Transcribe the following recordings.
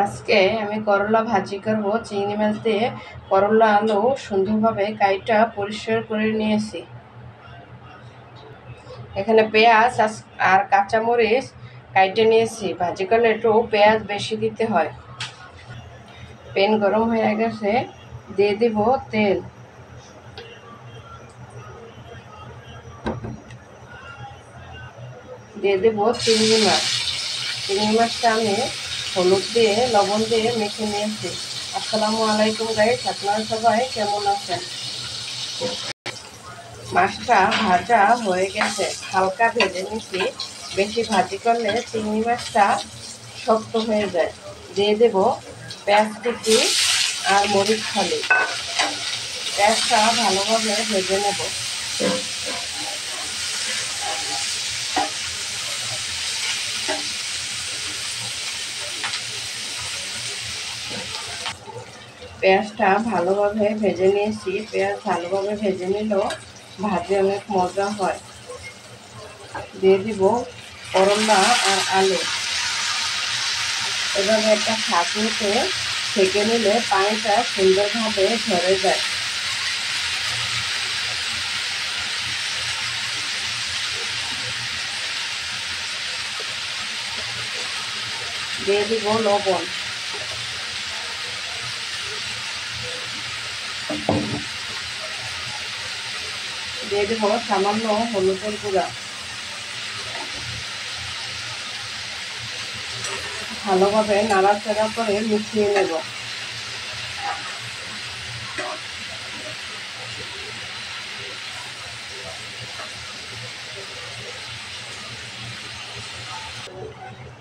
আজকে আমি করলা ভাজি করব। চিংড়ি মাছ দিয়ে করলা আলু সুন্দরভাবে কাইটা পরিষ্কার করে নিয়েছি। এখানে পেঁয়াজ আর কাঁচামরিচ কাইটে নিয়েছি। ভাজি করলে একটু পেঁয়াজ বেশি দিতে হয়। প্যান গরম হয়ে গেছে, দিয়ে দিব তেল। দিয়ে দেব চিংড়ি মাছ। চিংড়ি মাছটা আমি হলুদ দিয়ে লবণ দিয়ে মেখে নিয়েছি। আসসালামু আলাইকুম গাইস, আপনারা সবাই কেমন আছেন? মাছটা ভাজা হয়ে গেছে, হালকা ভেজে নিচ্ছি। বেশি ভাজি করলে চিংড়ি মাছটা শক্ত হয়ে যায়। দিয়ে দেব পেঁয়াজ কুচি আর মরিচ ফালি। পেঁয়াজটা ভালোভাবে ভেজে নেব। পেঁয়াজটা ভালোভাবে ভেজে নিয়েছি। পেঁয়াজ ভালোভাবে ভেজে নিলেও ভাজে অনেক মজা হয়। দিয়ে দিব করলা আর আলু। এভাবে একটা ছাঁকনিতে ছেঁকে নিলে পানিটা সুন্দরভাবে ঝরে যায়। দিয়ে দিব লবণ। দিয়ে দেব সামান্য হলুদের গুঁড়া। ভালোভাবে নাড়াচাড়া করে মিশিয়ে নেব।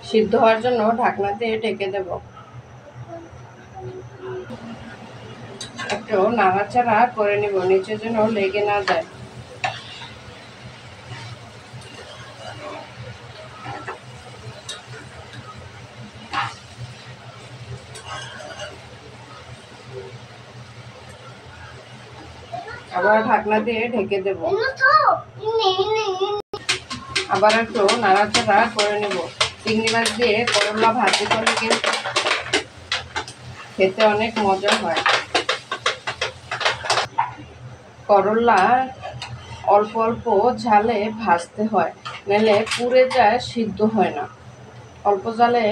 সিদ্ধ হওয়ার জন্য ঢাকনা দিয়ে ঢেকে দেব। একটু নাড়াচাড়া করে নেব, নিচে যেন লেগে না যায়। আবার ঢাকনা দিয়ে ঢেকে দেব। আবার একটু নাড়াচাড়া করে নেব। চিংড়ি মাছ দিয়ে করলা ভাজি করলে কিন্তু খেতে অনেক মজা হয়। করলা অল্প অল্প ঝালে ভাজতে হয়, নাহলে পুড়ে যায়, সিদ্ধ হয় না। অল্প ঝালে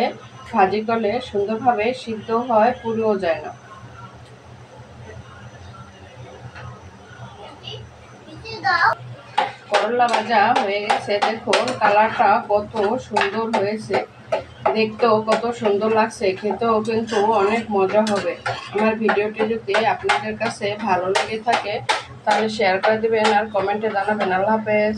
ভাজি করলে সুন্দরভাবে সিদ্ধ হয়, পুড়েও যায় না। করলা ভাজা হয়ে গেছে, দেখুন কালারটা কত সুন্দর হয়েছে। দেখতেও কত সুন্দর লাগছে, খেতেও কিন্তু অনেক মজা হবে। আমার ভিডিওটি যদি আপনাদের কাছে ভালো লেগে থাকে তাহলে শেয়ার করে দেবেন আর কমেন্টে জানাবেন। আল্লাহ হাফেজ।